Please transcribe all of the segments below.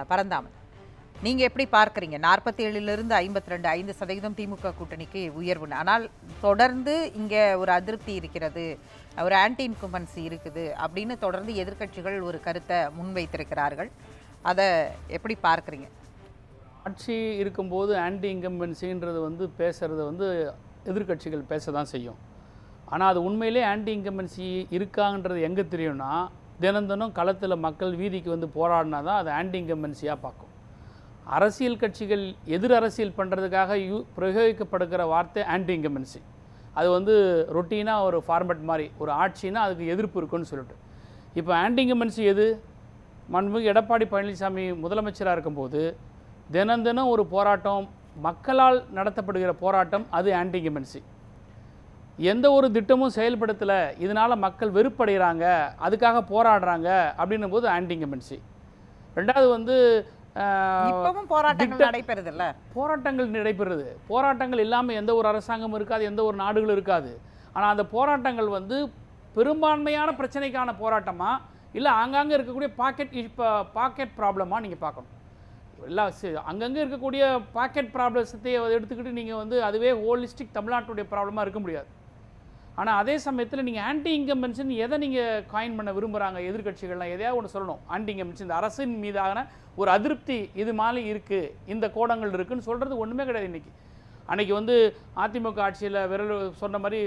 பரந்தாமன், நீங்கள் எப்படி பார்க்குறீங்க? 47லிருந்து 52, 5% திமுக கூட்டணிக்கு உயர்வுன்னு. ஆனால் தொடர்ந்து இங்கே ஒரு அதிருப்தி இருக்கிறது, ஒரு ஆன்டி இன்கும்பன்சி இருக்குது அப்படின்னு தொடர்ந்து எதிர்க்கட்சிகள் ஒரு கருத்தை முன்வைத்திருக்கிறார்கள். அதை எப்படி பார்க்குறீங்க? ஆட்சி இருக்கும்போது ஆன்டி இன்கம்பன்சின்றது பேசுகிறது எதிர்க்கட்சிகள் பேச தான் செய்யும். ஆனால் அது உண்மையிலே ஆன்டி இன்கம்பன்சி இருக்காங்கன்றது எங்கே தெரியும்னா, தினம் களத்தில் மக்கள் வீதிக்கு போராடினா தான் அது ஆன்டி இன்கம்பன்சியாக பார்க்கும். அரசியல் கட்சிகள் எதிர் அரசியல் பண்ணுறதுக்காக பிரயோகிக்கப்படுகிற வார்த்தை ஆன்டி இன்கம்பன்சி. அது ரொட்டீனாக ஒரு ஃபார்மேட் மாதிரி, ஒரு ஆட்சினா அதுக்கு எதிர்ப்பு இருக்குன்னு சொல்லிட்டு. இப்போ ஆன்டி இன்கம்பன்சி எது? மாண்புமிகு எடப்பாடி பழனிசாமி முதலமைச்சராக இருக்கும்போது தினம் ஒரு போராட்டம், மக்களால் நடத்தப்படுகிற போராட்டம், அது ஆன்டி இன்கம்பன்சி. எந்த ஒரு திட்டமும் செயல்படுத்தலை, இதனால் மக்கள் வெறுப்படைகிறாங்க, அதுக்காக போராடுறாங்க அப்படின்னும் போது ஆன்டி இன்கம்பன்சி. ரெண்டாவது போராட்டங்கள் நடைபெறுது. போராட்டங்கள் இல்லாமல் எந்த ஒரு அரசாங்கமும் இருக்காது, எந்த ஒரு நாடுகளும் இருக்காது. ஆனால் அந்த போராட்டங்கள் பெரும்பான்மையான பிரச்சனைக்கான போராட்டமா இல்லை ஆங்காங்கே இருக்கக்கூடிய பாக்கெட் ப்ராப்ளமாக நீங்கள் பார்க்கணும். எல்லா அங்கங்கே இருக்கக்கூடிய பாக்கெட் ப்ராப்ளத்தை எடுத்துக்கிட்டு நீங்கள் அதுவே ஹோலிஸ்டிக் தமிழ்நாட்டுடைய ப்ராப்ளமாக இருக்க முடியாது. ஆனால் அதே சமயத்தில் நீங்கள் ஆன்டி இன்கம்பன்சின்னு எதை நீங்கள் காயின் பண்ண விரும்புகிறாங்க எதிர்க்கட்சிகள்லாம்? எதையாவது ஒன்று சொல்லணும். ஆன்டி இன்கம்பன்சி இந்த அரசின் மீதான ஒரு அதிருப்தி இது மாதிரி இருக்குது, இந்த கோணங்கள் இருக்குதுன்னு சொல்கிறது ஒன்றுமே கிடையாது. இன்றைக்கி அன்றைக்கி அதிமுக ஆட்சியில் விரல் சொன்ன மாதிரி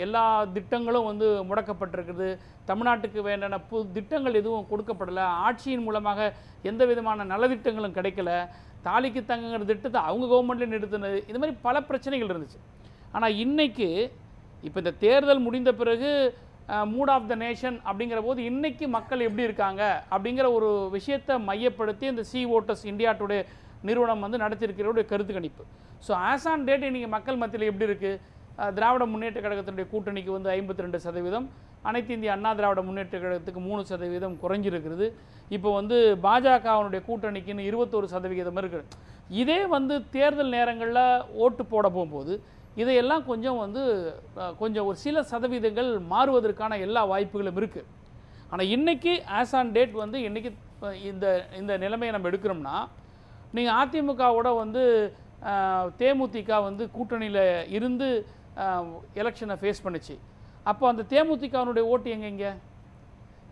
எல்லா திட்டங்களும் முடக்கப்பட்டிருக்குது. தமிழ்நாட்டுக்கு வேண்டான திட்டங்கள் எதுவும் கொடுக்கப்படலை. ஆட்சியின் மூலமாக எந்த விதமான நலத்திட்டங்களும் கிடைக்கல. தாலிக்கு தங்குங்கிற திட்டத்தை அவங்க கவர்மெண்ட்லேயே நிறுத்தினது. இது மாதிரி பல பிரச்சனைகள் இருந்துச்சு. ஆனால் இன்றைக்கி இப்போ இந்த தேர்தல் முடிந்த பிறகு மூட் ஆஃப் த நேஷன் அப்படிங்கிற போது இன்றைக்கி மக்கள் எப்படி இருக்காங்க அப்படிங்கிற ஒரு விஷயத்தை மையப்படுத்தி இந்த ஓட்டர்ஸ் இந்தியா டுடே நிறுவனம் நடத்தியிருக்கிற கருத்து கணிப்பு. ஸோ ஆஸ் ஆன் டேட் இன்றைக்கி மக்கள் மத்தியில் எப்படி இருக்குது? திராவிட முன்னேற்ற கழகத்தினுடைய கூட்டணிக்கு 52%, அனைத்து இந்திய அண்ணா திராவிட முன்னேற்ற கழகத்துக்கு 3% குறைஞ்சிருக்கிறது. இப்போ பாஜகவினுடைய கூட்டணிக்குன்னு 21% இருக்குது. இதே தேர்தல் நேரங்களில் ஓட்டு போட போகும்போது இதையெல்லாம் கொஞ்சம் ஒரு சில சதவீதங்கள் மாறுவதற்கான எல்லா வாய்ப்புகளும் இருக்குது. ஆனால் இன்றைக்கி ஆஸ் ஆன் டேட் இன்றைக்கி இந்த நிலைமையை நம்ம எடுக்கிறோம்னா, நீங்கள் அதிமுகவோட தேமுதிக கூட்டணியில் இருந்து எலெக்ஷனை ஃபேஸ் பண்ணிச்சு. அப்போ அந்த தேமுதிகனுடைய ஓட்டு எங்கெங்கே?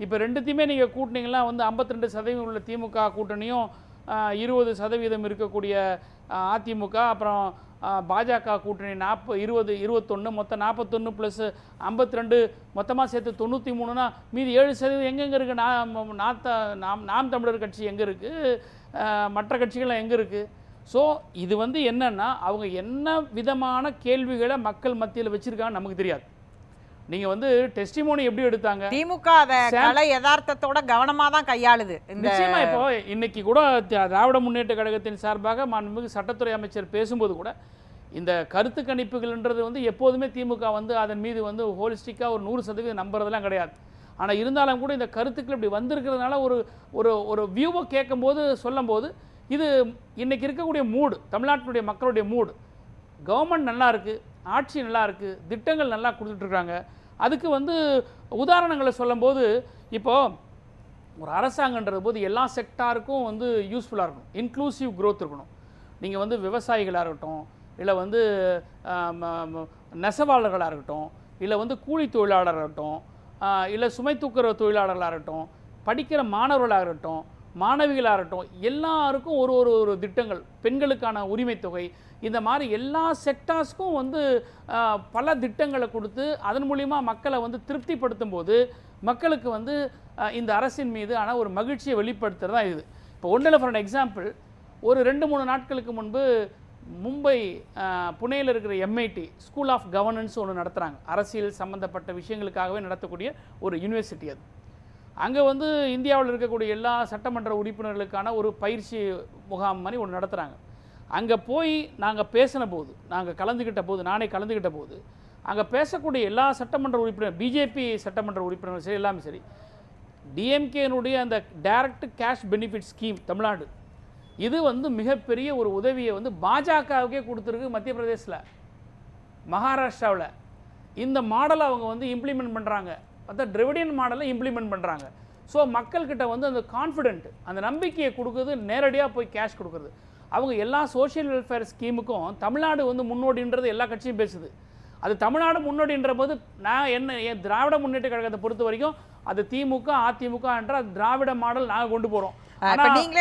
இப்போ ரெண்டுத்தையுமே நீங்கள் கூட்டணிங்களாம் 52% உள்ள திமுக கூட்டணியும் 20% இருக்கக்கூடிய அதிமுக, அப்புறம் பாஜக கூட்டணி 21, மொத்தம் 41 + 52 மொத்தமாக சேர்த்து 93னா மீதி 7% எங்கெங்கே இருக்குது? நாம் தமிழர் கட்சி எங்கே இருக்குது? மற்ற கட்சிகள்லாம் எங்கே இருக்குது? ஸோ இது என்னென்னா, அவங்க என்ன விதமான கேள்விகளை மக்கள் மத்தியில் வச்சுருக்காங்க நமக்கு தெரியாது. நீங்கள் டெஸ்டிமோனி எப்படி எடுத்தாங்க? திமுக அதை யதார்த்தத்தோட கவனமாக தான் கையாளுது. நிச்சயமாக இப்போ இன்னைக்கு கூட திராவிட முன்னேற்ற கழகத்தின் சார்பாக மாண்புமிகு சட்டத்துறை அமைச்சர் பேசும்போது கூட இந்த கருத்து கணிப்புகள்ன்றது எப்போதுமே திமுக அதன் மீது ஹோலிஸ்டிக்காக ஒரு 100% நம்புறதெல்லாம் கிடையாது. ஆனால் இருந்தாலும் கூட இந்த கருத்துக்கள் இப்படி வந்திருக்கிறதுனால ஒரு வியூவை கேட்கும்போது சொல்லும்போது இது இன்றைக்கி இருக்கக்கூடிய மூடு, தமிழ்நாட்டினுடைய மக்களுடைய மூடு, கவர்மெண்ட் நல்லா இருக்குது, ஆட்சி நல்லா இருக்குது, திட்டங்கள் நல்லா கொடுத்துட்ருக்காங்க. அதுக்கு உதாரணங்களை சொல்லும்போது, இப்போது ஒரு அரசாங்கன்றது போது எல்லா செக்டாருக்கும் யூஸ்ஃபுல்லாக இருக்கணும், இன்க்ளூசிவ் க்ரோத் இருக்கணும். நீங்கள் விவசாயிகளாக இருக்கட்டும், இல்லை நெசவாளர்களாக இருக்கட்டும், இல்லை கூலி தொழிலாளராக இருக்கட்டும், இல்லை சுமை தூக்குற தொழிலாளர்களாக இருக்கட்டும், படிக்கிற மாணவர்களாக இருக்கட்டும், மாணவிகளாக இருக்கட்டும், எல்லாருக்கும் ஒரு திட்டங்கள், பெண்களுக்கான உரிமை தொகை, இந்த மாதிரி எல்லா செக்டார்ஸ்க்கும் பல திட்டங்களை கொடுத்து அதன் மூலிமா மக்களை திருப்திப்படுத்தும் போது மக்களுக்கு இந்த அரசின் மீது ஆனால் ஒரு மகிழ்ச்சியை வெளிப்படுத்துகிறதா இது. இப்போ ஒன்றில் ஃபார் எக்ஸாம்பிள், ஒரு 2-3 நாட்களுக்கு முன்பு மும்பை புனேயில் இருக்கிற MIT ஸ்கூல் ஆஃப் கவர்னன்ஸ் ஒன்று நடத்துகிறாங்க. அரசியல் சம்மந்தப்பட்ட விஷயங்களுக்காகவே நடத்தக்கூடிய ஒரு யூனிவர்சிட்டி அது. அங்கே இந்தியாவில் இருக்கக்கூடிய எல்லா சட்டமன்ற உறுப்பினர்களுக்கான ஒரு பயிற்சி முகாம் மாதிரி ஒன்று நடத்துகிறாங்க. அங்கே போய் நாங்கள் பேசின போது, நானே கலந்துக்கிட்ட போது அங்கே பேசக்கூடிய எல்லா சட்டமன்ற உறுப்பினர், பிஜேபி சட்டமன்ற உறுப்பினர்கள் சரி, எல்லாமே சரி, டிஎம்கேனுடைய அந்த direct cash benefit scheme Tamil Nadu, இது மிகப்பெரிய ஒரு உதவியை பாஜகவுக்கே கொடுத்துருக்கு. மத்திய பிரதேசில், மகாராஷ்டிராவில் இந்த மாடலை அவங்க இம்ப்ளிமெண்ட் பண்ணுறாங்க. பார்த்தா டிரெவிடியன் மாடலை இம்ப்ளிமெண்ட் பண்ணுறாங்க. ஸோ மக்கள்கிட்ட வந்து அந்த கான்ஃபிடென்ட், அந்த நம்பிக்கையை கொடுக்குறது, நேரடியாக போய் கேஷ் கொடுக்குறது. அவங்க எல்லா சோஷியல் வெல்ஃபேர் ஸ்கீமுக்கும் தமிழ்நாடு வந்து முன்னோடின்றது எல்லா கட்சியும் பேசுது. அது தமிழ்நாடு முன்னோடின்ற போது நான் என் திராவிட முன்னேற்ற கழகத்தை பொறுத்த வரைக்கும் அது திமுக அதிமுக என்ற திராவிட மாடல் நாங்கள் கொண்டு போறோம்.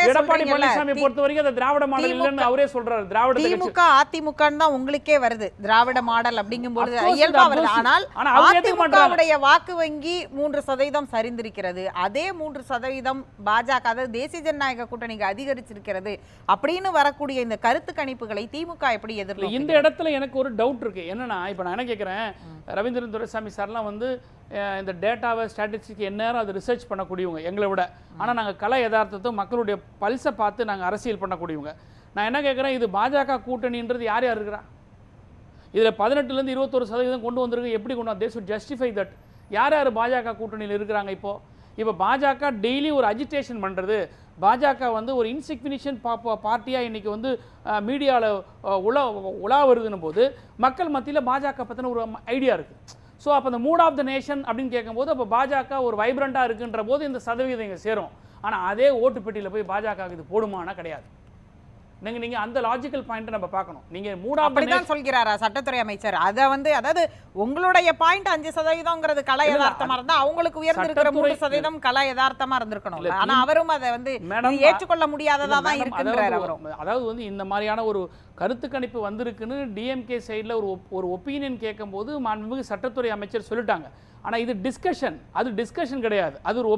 எடப்பாடி பழனிசாமி பொறுத்த வரைக்கும் அது திராவிட மாடல் இல்லைன்னு அவரே சொல்றாரு. திராவிட திமுக அதிமுக தான் உங்களுக்கே வருது திராவிட மாடல் அப்படிங்கும்போது இயல்பா வருது. ஆனால் அதிமுகவுடைய வாக்கு வங்கி 3% சரிந்திருக்கிறது. அதே 3% பாஜக அதாவது தேசிய ஜனநாயக கூட்டணிக்கு அதிகரிச்சிருக்கிறது அப்படின்னு வரக்கூடிய இந்த கருத்து கணிப்புகளை திமுக எப்படி எதிர்ப்பு? இந்த இடத்துல எனக்கு ஒரு டவுட் இருக்கு. என்னன்னா இப்ப நான் என்ன கேட்கிறேன், ரவீந்திரன் துரைசாமி சார்லாம் வந்து இந்த டேட்டாவை ஸ்டாட்டிஸ்டிக் எந்நேரம் அது ரிசர்ச் பண்ணக்கூடியவங்க எங்களை விட. ஆனால் நாங்கள் கலை யதார்த்தத்தை மக்களுடைய பல்ஸை பார்த்து நாங்கள் அரசியல் பண்ணக்கூடியவங்க. நான் என்ன கேட்குறேன், இது பாஜக கூட்டணின்றது யார் யார் இருக்கிறா? இதில் 18% 21% கொண்டு வந்திருக்கு. எப்படி கொண்டு வந்து? They should justify that. யார் யார் பாஜக கூட்டணியில் இருக்கிறாங்க? இப்போ பாஜக டெய்லி ஒரு அஜிடேஷன் பண்ணுறது, பாஜக வந்து ஒரு இன்சிக்னிஃபிகன்ட் பார்ட்டியாக இன்றைக்கி வந்து மீடியாவில் உலா வருதுன்னு போது மக்கள் மத்தியில் பாஜக பற்றின ஒரு ஐடியா இருக்குது. ஸோ அப்போ அந்த மூட் ஆஃப் த நேஷன் அப்படின்னு கேட்கும்போது அப்போ பாஜக ஒரு வைப்ரண்ட்டாக இருக்குன்ற போது இந்த சதவீதம் இங்கே சேரும். ஆனால் அதே ஓட்டு பெட்டியில் போய் பாஜக இது போடுமானா கிடையாது. நீங்க அந்த லாஜிக்கல் பாயிண்ட் நம்ம பார்க்கணும். நீங்க மூட் ஆஃப் அப்படிதான் சொல்கிறாரா சட்டத்துறை அமைச்சர்? அதை வந்து அதாவது உங்களுடைய பாயிண்ட் 5%ங்கிறது கலை யதார்த்தமா இருந்தா அவங்களுக்கு உயர்ந்திருக்கிற 3% கலை யதார்த்தமா இருந்திருக்கணும். ஆனா அவரும் அதை வந்து ஏற்றுக்கொள்ள முடியாததா தான் இருக்குன்றார் அவரும். அதாவது வந்து இந்த மாதிரியான ஒரு கருத்து கணிப்பு வந்திருக்குன்னு டிஎம்கே சைடில் ஒரு ஒப்பீனியன் கேட்கும்போது மாண்புமிகு சட்டத்துறை அமைச்சர் சொல்லிட்டாங்க. ஆனால் இது டிஸ்கஷன், அது டிஸ்கஷன் கிடையாது, அது ஒரு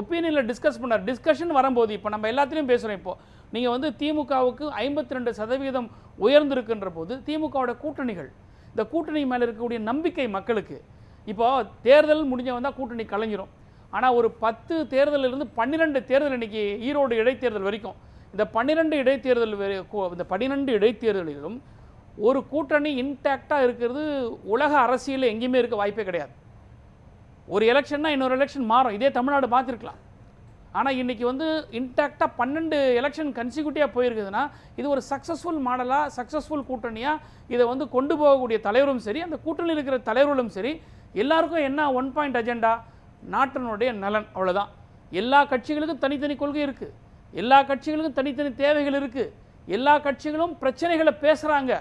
ஒப்பீனியனில் டிஸ்கஸ் பண்ணார். டிஸ்கஷன் வரும்போது இப்போ நம்ம எல்லாத்துலேயும் பேசுகிறோம். இப்போ நீங்கள் வந்து திமுகவுக்கு 52% உயர்ந்திருக்கின்ற போது திமுகவோட கூட்டணிகள், இந்த கூட்டணி மேலே இருக்கக்கூடிய நம்பிக்கை மக்களுக்கு இப்போ தேர்தல் முடிஞ்ச வந்தால் கூட்டணி கலைஞ்சிரும். ஆனால் ஒரு 10 தேர்தலிலிருந்து 12 தேர்தல் இன்னைக்கு ஈரோடு இடைத்தேர்தல் வரைக்கும் இந்த 12 இடைத்தேர்தலிலும் ஒரு கூட்டணி இன்டாக்டாக இருக்கிறது உலக அரசியலில் எங்கேயுமே இருக்க வாய்ப்பே கிடையாது. ஒரு எலெக்ஷன்னா இன்னொரு எலெக்ஷன் மாறும். இதே தமிழ்நாடு பார்த்துருக்கலாம். ஆனால் இன்றைக்கி வந்து இன்டாக்டாக 12 எலெக்ஷன் கன்சிக்யூட்டிவாக போயிருக்குதுன்னா இது ஒரு சக்ஸஸ்ஃபுல் மாடலாக, சக்ஸஸ்ஃபுல் கூட்டணியாக இதை வந்து கொண்டு போகக்கூடிய தலைவரும் சரி, அந்த கூட்டணியில் இருக்கிற தலைவர்களும் சரி, எல்லாருக்கும் என்ன ஒன் பாயிண்ட் அஜெண்டா, நாட்டினுடைய நலன், அவ்வளோதான். எல்லா கட்சிகளுக்கும் தனித்தனி கொள்கை இருக்குது, எல்லா கட்சிகளுக்கும் தனித்தனி தேவைகள் இருக்குது, எல்லா கட்சிகளும் பிரச்சனைகளை பேசுகிறாங்க,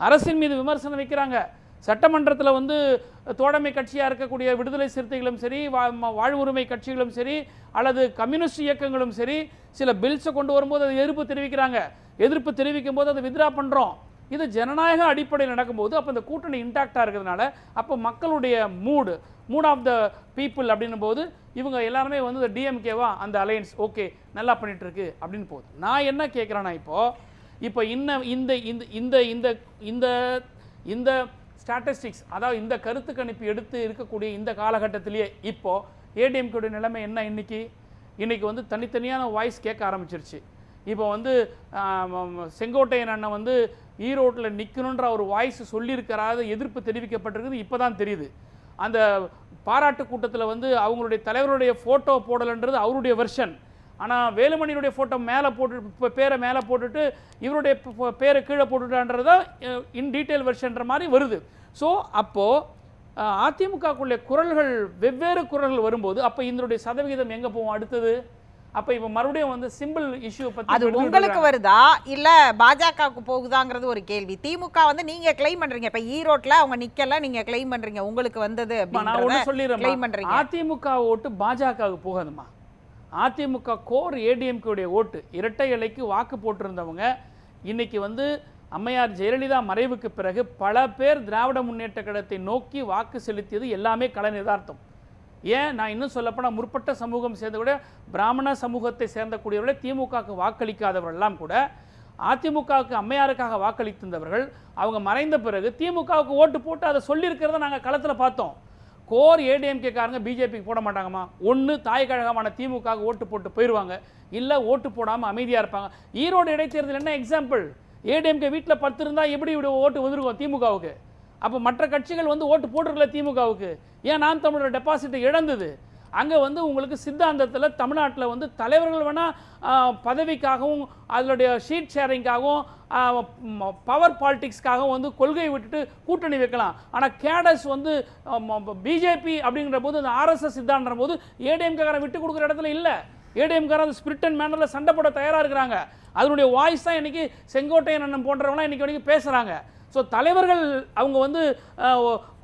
அரசின் மீது விமர்சனம் வைக்கிறாங்க. சட்டமன்றத்தில் வந்து தோழமை கட்சியாக இருக்கக்கூடிய விடுதலை சிறுத்தைகளும் சரி, வாழ்வுரிமை கட்சிகளும் சரி, அல்லது கம்யூனிஸ்ட் இயக்கங்களும் சரி, சில பில்ஸை கொண்டு வரும்போது அது எதிர்ப்பு தெரிவிக்கும் போது அதை வித்ரா பண்ணுறோம். இது ஜனநாயக அடிப்படையில் நடக்கும்போது அப்போ இந்த கூட்டணி இன்டாக்டாக இருக்கிறதுனால அப்போ மக்களுடைய மூட் ஆஃப் த பீப்புள் அப்படின்னும் போது இவங்க எல்லாருமே வந்து டிஎம்கேவா அந்த அலையன்ஸ் ஓகே நல்லா பண்ணிட்டு இருக்கு அப்படின்னு போகுது. நான் என்ன கேட்குறேன்னா இப்போ இந்த ஸ்டாட்டிஸ்டிக்ஸ், அதாவது இந்த கருத்து கணிப்பு எடுத்து இருக்கக்கூடிய இந்த காலகட்டத்திலேயே இப்போ ஏடிஎம்கேடைய நிலைமை என்ன? இன்னைக்கு வந்து தனித்தனியான வாய்ஸ் கேட்க ஆரம்பிச்சிருச்சு. இப்போ வந்து செங்கோட்டையன் அண்ணன் வந்து ஈரோட்டில் நிற்கணுன்ற ஒரு வாய்ஸ் சொல்லியிருக்கிறாரு, எதிர்ப்பு தெரிவிக்கப்பட்டிருக்குது, இப்போ தான் தெரியுது. அந்த பாராட்டு கூட்டத்தில் வந்து அவங்களுடைய தலைவருடைய ஃபோட்டோ போடலைன்றது அவருடைய வெர்ஷன். ஆனால் வேலுமணியுடைய ஃபோட்டோ பேரை மேலே போட்டுட்டு இவருடைய பேரை கீழே போட்டுட்டான்றதா இன் டீட்டெயில் வெர்ஷன்ற மாதிரி வருது. ஸோ அப்போது அதிமுகக்குள்ளே குரல்கள், வெவ்வேறு குரல்கள் வரும்போது அப்போ இதனுடைய சதவிகிதம் எங்கே போகும் அடுத்தது? அப்போ இப்போ மறுபடியும் வந்து சிம்பிள் இஷ்யூ பற்றி அது உங்களுக்கு வருதா இல்லை பாஜகவுக்கு போகுதாங்கிறது ஒரு கேள்வி. திமுக வந்து நீங்கள் கிளைம் பண்ணுறீங்க, இப்போ ஈரோட்டில் அவங்க நிற்கல, நீங்கள் கிளைம் பண்ணுறீங்க உங்களுக்கு வந்தது. நான் ஒன்று சொல்லிடுறேன், அதிமுக ஓட்டு பாஜகவுக்கு போகாதுமா. அதிமுக கோர் ஏடிஎம்கேடைய ஓட்டு, இரட்டை இலைக்கு வாக்கு போட்டிருந்தவங்க இன்னைக்கு வந்து அம்மையார் ஜெயலலிதா மறைவுக்கு பிறகு பல பேர் திராவிட முன்னேற்ற கழகத்தை நோக்கி வாக்கு செலுத்தியது எல்லாமே கலை யதார்த்தம். ஏன் நான் இன்னும் சொல்லப்போனால் முற்பட்ட சமூகம் சேர்ந்த கூட பிராமண சமூகத்தை சேர்ந்தக்கூடியவர்களே திமுகவுக்கு வாக்களிக்காதவர்கள்லாம் கூட அதிமுகவுக்கு அம்மையாருக்காக வாக்களித்திருந்தவர்கள் அவங்க மறைந்த பிறகு திமுகவுக்கு ஓட்டு போட்டு அதை சொல்லியிருக்கிறத நாங்கள் களத்தில் பார்த்தோம். கோர் ஏடிஎம்கே காரங்க பிஜேபிக்கு போட மாட்டாங்கம்மா. ஒன்று தாய் கழகமான திமுக ஓட்டு போட்டு போயிடுவாங்க, இல்லை ஓட்டு போடாமல் அமைதியாக இருப்பாங்க. ஈரோடு இடைத்தேர்தல் என்ன எக்ஸாம்பிள்? ஏடிஎம்கே வீட்டில் 10 இருந்தால் எப்படி இப்படி ஓட்டு வந்துருக்கும் திமுகவுக்கு? அப்போ மற்ற கட்சிகள் வந்து ஓட்டு போட்டுருக்கல திமுகவுக்கு. ஏன் நாம் தமிழோட டெபாசிட்டை இழந்தது? அங்கே வந்து உங்களுக்கு சித்தாந்தத்தில் தமிழ்நாட்டில் வந்து தலைவர்கள் வேணால் பதவிக்காகவும் அதனுடைய ஷீட் ஷேரிங்காகவும் பவர் பாலிடிக்ஸ்க்காகவும் வந்து கொள்கையை விட்டுட்டு கூட்டணி வைக்கலாம். ஆனால் கேடஸ் வந்து பிஜேபி அப்படிங்கிற போது அந்த ஆர்எஸ்எஸ் சித்தான்ற போது ஏடிஎம்காரன் விட்டு கொடுக்குற இடத்துல இல்லை. ஏடிஎம்காரன் அந்த ஸ்பிரிட் அண்ட் மேனரில் சண்டை போட தயாராக இருக்கிறாங்க. அதனுடைய வாய்ஸ் தான் இன்றைக்கி செங்கோட்டையன் அண்ணன் போன்றவங்களாம் இன்றைக்கி வரைக்கும் பேசுகிறாங்க. ஸோ தலைவர்கள் அவங்க வந்து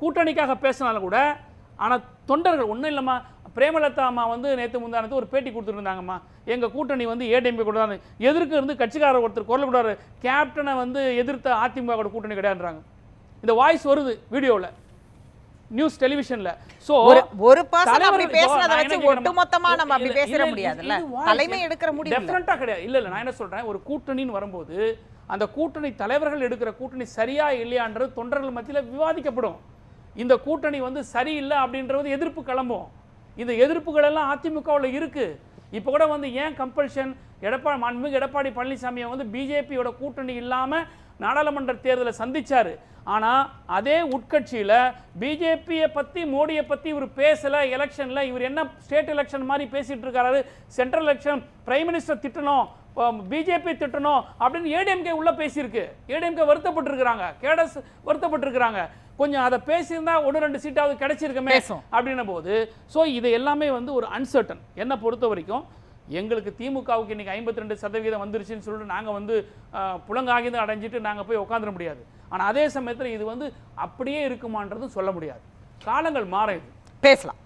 கூட்டணிக்காக பேசினாலும் கூட, ஆனால் தொண்டர்கள் ஒன்றும் இல்லைம்மா. பிரேமலதா அம்மா வந்து நேற்று முந்தானத்து ஒரு பேட்டி கொடுத்துருந்தாங்கம்மா, எங்கள் கூட்டணி வந்து ஏடிஎம்பி கூட தான் எதிர்க்கு இருந்து கட்சிக்காரர் ஒருத்தர் குரல் கூடாரு, கேப்டனை வந்து எதிர்த்த அதிமுக கூட்டணி கிடையாதுன்றாங்க. இந்த வாய்ஸ் வருது வீடியோவில், நியூஸ் டெலிவிஷன்ல. சோ ஒரு பர்சன் அப்படி பேசுனத வச்சு ஒட்டுமொத்தமா நம்ம அப்படி பேசற முடியாதுல்ல. தலைமை எடுக்கிற முடிவு டெஃபினட்டா கிடையாது. இல்ல நான் என்ன சொல்றேன், ஒரு கூட்டணின்னு வரும்போது அந்த கூட்டணி தலைவர்கள் எடுக்கிற கூட்டணி சரியா இல்லையான்றது தொண்டர்கள் மத்தியில விவாதிக்கப்படும். இந்த கூட்டணி வந்து சரியில்லை அப்படின்றது எதிர்ப்பு கிளம்பும். இந்த எதிர்ப்புகள் எல்லாம் அதிமுகவில் இருக்கு. இப்போ கூட வந்து ஏன் கம்பல்ஷன் மாண்புமிகு எடப்பாடி பழனிசாமியை வந்து பிஜேபியோட கூட்டணி இல்லாம நாடாளுமன்ற தேர்தலை சந்திச்சாரு. ஆனால் அதே உட்கட்சியில் பிஜேபியை பற்றி மோடியை பற்றி இவர் பேசலை. எலெக்ஷனில் இவர் என்ன ஸ்டேட் எலெக்ஷன் மாதிரி பேசிகிட்டு இருக்காரு, சென்ட்ரல் எலெக்ஷன் பிரைம் மினிஸ்டர் திட்டணும், பிஜேபி திட்டணும் அப்படின்னு ஏடிஎம்கே உள்ள பேசியிருக்கு. ஏடிஎம்கே வருத்தப்பட்டிருக்கிறாங்க, கேடஸ் வருத்தப்பட்டிருக்கிறாங்க. கொஞ்சம் அதை பேசியிருந்தா 1-2 சீட்டாவது கிடைச்சிருக்கமே அப்படின்ன போது, ஸோ இது எல்லாமே வந்து ஒரு அன்சர்டன். என்னை பொறுத்த வரைக்கும் எங்களுக்கு திமுகவுக்கு இன்னைக்கு 52% வந்துருச்சுன்னு சொல்லிட்டு நாங்கள் வந்து புலங்காகிதம் அடைஞ்சிட்டு நாங்கள் போய் உட்காந்துட முடியாது. ஆனால் அதே சமயத்தில் இது வந்து அப்படியே இருக்குமான்றதும் சொல்ல முடியாது. காலங்கள் மாற இது பேசலாம்.